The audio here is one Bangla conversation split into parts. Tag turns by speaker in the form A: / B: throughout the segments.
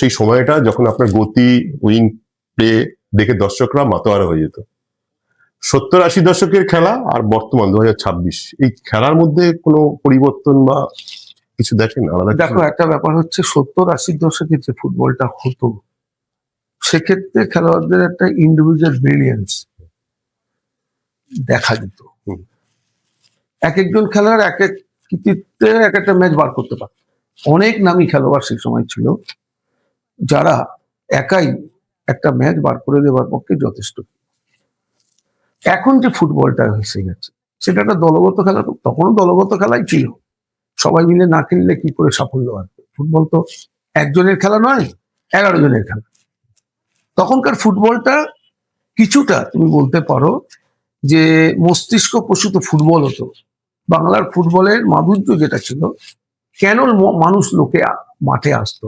A: সেই সময়টা যখন আপনার গতি, উইং প্লে দেখে দর্শকরা মাতোয়ারা হয়ে যেত। 70-80 দশকের খেলা আর বর্তমান 2026, এই খেলার মধ্যে কোনো পরিবর্তন বা কিছু দেখেন আলাদা?
B: দেখো, একটা ব্যাপার হচ্ছে 70-80 দশকে যে ফুটবলটা হতো, সেক্ষেত্রে খেলোয়াড়দের একটা ইন্ডিভিজুয়াল ব্রিলিয়েন্স দেখা যেত। এক একজন খেলোয়াড় এক এক কৃতিত্বে এক একটা ম্যাচ বার করতে পারত। অনেক নামী খেলোয়াড় সেই সময় ছিল যারা একাই একটা ম্যাচ বার করে দেওয়ার পক্ষে যথেষ্ট। এখন যে ফুটবলটা এসে গেছে সেটা একটা দলগত খেলা, তখনও দলগত খেলাই ছিল। সবাই মিলে না খেললে কি করে সাফল্য আসবে? ফুটবল তো একজনের খেলা নয়, 11 জনের খেলা। তখনকার ফুটবলটা কিছুটা তুমি বলতে পারো যে মস্তিষ্ক প্রসূত ফুটবল হতো। বাংলার ফুটবলের মাধুর্য যেটা ছিল, কেন মানুষ লোকে মাঠে আসতো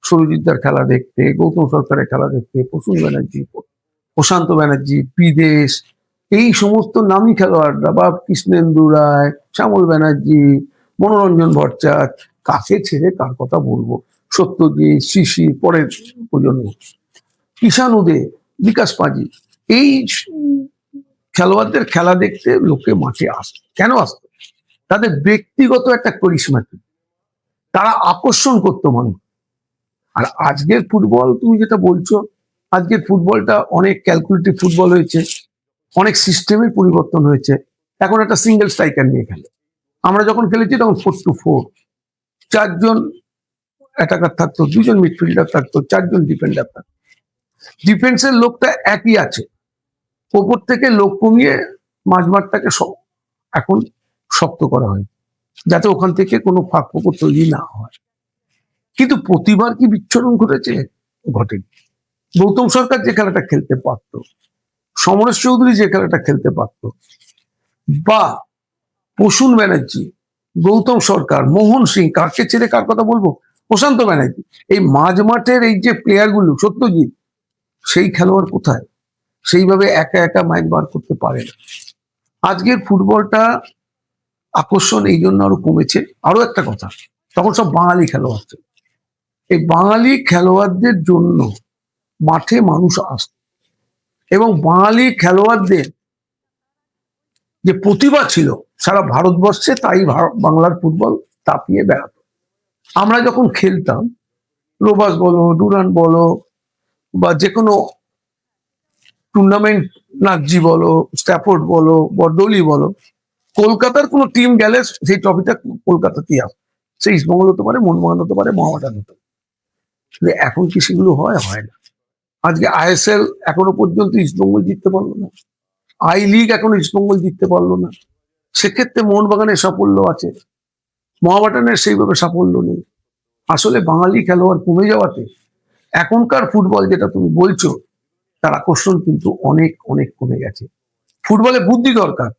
B: সুরজিৎদার খেলা দেখতে, গৌতম সরকারের খেলা দেখতে, প্রসূন ব্যানার্জি, প্রশান্ত ব্যানার্জি, বিদেশ, এই সমস্ত নামী খেলোয়াড়রা, বা কৃষ্ণেন্দু রায়, শ্যামল ব্যানার্জি, মনোরঞ্জন ভট্টাচার্য, কাকে ছেড়ে কার কথা বলবো, সত্যজিৎ, শিশির, পরের প্রজন্ম, কিষান উদে, বিকাশ পাজি, এই খেলোয়াড়দের খেলা দেখতে লোকে মাঠে আসতো। কেন আসতো? তাদের ব্যক্তিগত একটা করিশ্মা, তারা আকর্ষণ করতো মানুষ। আর আজকের ফুটবল, তুমি যেটা বলছো, আজকের ফুটবলটা অনেক ক্যালকুলেটিভ ফুটবল হয়েছে, অনেক সিস্টেমের পরিবর্তন হয়েছে। এখন একটা সিঙ্গেল স্ট্রাইকার নিয়ে খেলে। আমরা যখন খেলেছি তখন 4-2-4, 4 জন অ্যাটাকার থাকতো, 2 জন মিডফিল্ডার থাকতো, 4 জন ডিফেন্ডার থাকতো। ডিফেন্সের লোকটা একই আছে, ওপর থেকে লোক কমিয়ে মাঝমাঠটাকে এখন শক্ত করা হয় যাতে ওখান থেকে কোনো ফাঁক ফোকর তৈরি না হয়। কিন্তু প্রতিবার কি বিচ্ছুরণ ঘটেছে? ঘটেনি। গৌতম সরকার যে খেলাটা খেলতে পারতো, সমরেশ চৌধুরী যে খেলাটা খেলতে পারতো, বা প্রসূন ব্যানার্জি, গৌতম সরকার, মোহন সিং, কাকে ছেড়ে কার কথা বলবো, প্রশান্ত ব্যানার্জি, এই মাঝ মাঠের এই যে প্লেয়ারগুলো, সত্যজিৎ, সেই খেলোয়াড় কোথায়? সেইভাবে একা একা ম্যাচ বার করতে পারে না। আজকের ফুটবলটা আকর্ষণ এই জন্য আরো কমেছে। আরো একটা কথা, তখন সব বাঙালি খেলোয়াড় ছিল। এই বাঙালি খেলোয়াড়দের জন্য মাঠে মানুষ আসত, এবং বাঙালি খেলোয়াড়দের যে প্রতিভা ছিল সারা ভারতবর্ষে, তাই বাংলার ফুটবল তাপিয়ে বেড়াতো। আমরা যখন খেলতাম, রোবাস বলো, ডুরান বলো, বা যে কোনো টুর্নামেন্ট, নাগজি বলো, স্ট্যাফোর্ড বলো, বরদৌলি বলো, কলকাতার কোনো টিম গেলে সেই ট্রফিটা কলকাতাতেই আসে। সে ইস্টবেঙ্গল হতে পারে, মোহনবাগান হতে পারে, মোহামেডান হতে পারে। এখন কি সেগুলো হয়? হয় না। আজকে ISL এখনো পর্যন্ত ইস্টবেঙ্গল জিততে পারলো না, আই লিগ এখনো ইস্টবেঙ্গল জিততে পারলো না। সেক্ষেত্রে মোহনবাগানের সাফল্য আছে, মোহামেডানের সেইভাবে সাফল্য নেই। আসলে বাঙালি খেলোয়াড় কমে যাওয়াতে এখনকার ফুটবল যেটা তুমি বলছো, তার আকর্ষণ কিন্তু অনেক অনেক কমে গেছে। ফুটবলে বুদ্ধি দরকার,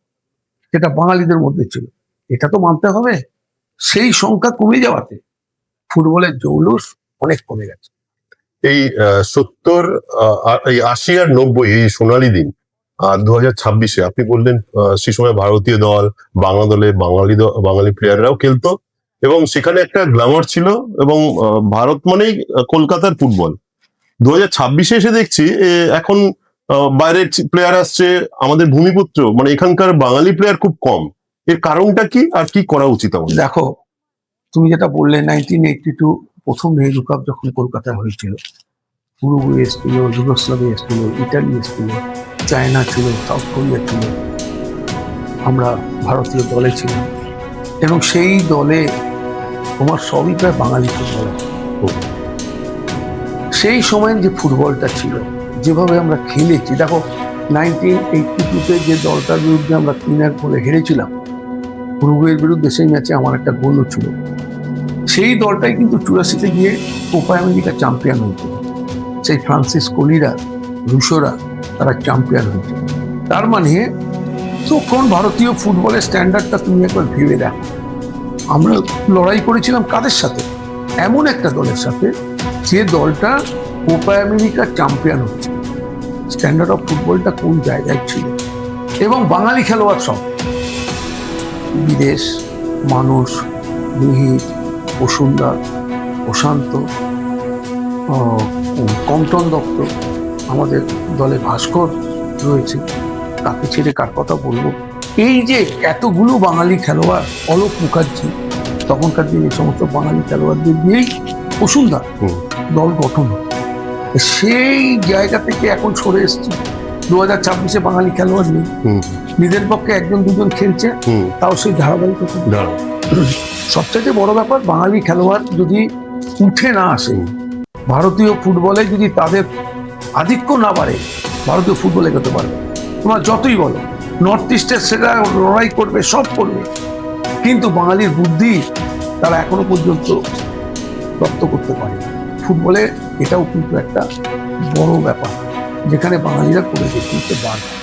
B: যেটা বাঙালিদের মধ্যে ছিল, এটা তো মানতে হবে। সেই সংখ্যা কমে যাওয়াতে ফুটবলের জৌলুস অনেক কমে গেছে।
A: এই 70, এই 80 আর 90, এই সোনালী দিন, আর 2026-এ আপনি বললেন সেই সময় ভারতীয় দল, বাংলা দলে বাঙালি প্লেয়াররাও খেলতো, এবং সেখানে একটা গ্ল্যামার ছিল, এবং ভারত মানেই কলকাতার ফুটবল। 2026-এ এসে দেখছি এখন বাইরের প্লেয়ার আসছে, আমাদের ভূমিপুত্র মানে এখানকার বাঙালি প্লেয়ার খুব কম। এর কারণটা কি, আর কি করা উচিত আমাদের?
B: দেখো, তুমি যেটা বললে 1982 প্রথম নেহরু কাপ যখন কলকাতায় হয়েছিল, উরুগুয়ে এসেছিল, যুগোস্লাভিয়া এসেছিল, ইটালি এসেছিল, চায়না ছিল, সাউথ কোরিয়া ছিল, আমরা ভারতীয় দলে ছিলাম, এবং সেই দলে তোমার সবই প্রায় বাঙালি ফুটবলার। সেই সময়ের যে ফুটবলটা ছিল, যেভাবে আমরা খেলেছি, দেখো 1982-তে যে দলটার বিরুদ্ধে আমরা 3-1 গোলে হেরেছিলাম, উরুগুয়ের বিরুদ্ধে, সেই ম্যাচে আমার একটা গোলও ছিল। সেই দলটাই কিন্তু 84-তে গিয়ে কোপা আমেরিকা চ্যাম্পিয়ন হয়েছিল। সেই ফ্রান্সিস কোলিরা, রুশোরা, তারা চ্যাম্পিয়ন হয়েছে। তার মানে তখন ভারতীয় ফুটবলের স্ট্যান্ডার্ডটা তুমি একবার ভেবে দেখো। আমরা লড়াই করেছিলাম কাদের সাথে? এমন একটা দলের সাথে যে দলটা কোপা আমেরিকা চ্যাম্পিয়ন হচ্ছে। স্ট্যান্ডার্ড অফ ফুটবলটা কোন জায়গায় ছিল? এবং বাঙালি খেলোয়াড় সব, বিদেশ, মানুষ, মিহির, বসুন্ধরা, প্রশান্ত, কমটন দত্ত, আমাদের দলে ভাস্কর রয়েছে, তাকে ছেড়ে কার কথা বলবো। এই যে এতগুলো বাঙালি খেলোয়াড়, অলোক মুখার্জি, তখনকার দিনে এই সমস্ত বাঙালি খেলোয়াড়দের দিয়েই বসুন্ধরা দল গঠন হতো। সেই জায়গা থেকে এখন সরে এসছে। 2026-এ বাঙালি খেলোয়াড় নেই, নিজের পক্ষে একজন দুজন খেলছে, তাও সেই ধারাবাহিকতা। সবচেয়ে বড় ব্যাপার, বাঙালি খেলোয়াড় যদি উঠে না আসে, ভারতীয় ফুটবলে যদি তাদের আধিক্য না বাড়ে, ভারতীয় ফুটবল এগোতে পারবে। তোমরা যতই বলো নর্থ ইস্টের সেটা লড়াই করবে, সব করবে, কিন্তু বাঙালির বুদ্ধি তারা এখনো পর্যন্ত রপ্ত করতে পারে। ফুটবলে এটাও কিন্তু একটা বড় ব্যাপার, যেখানে বাঙালিরা করে দেখিয়ে পারবে।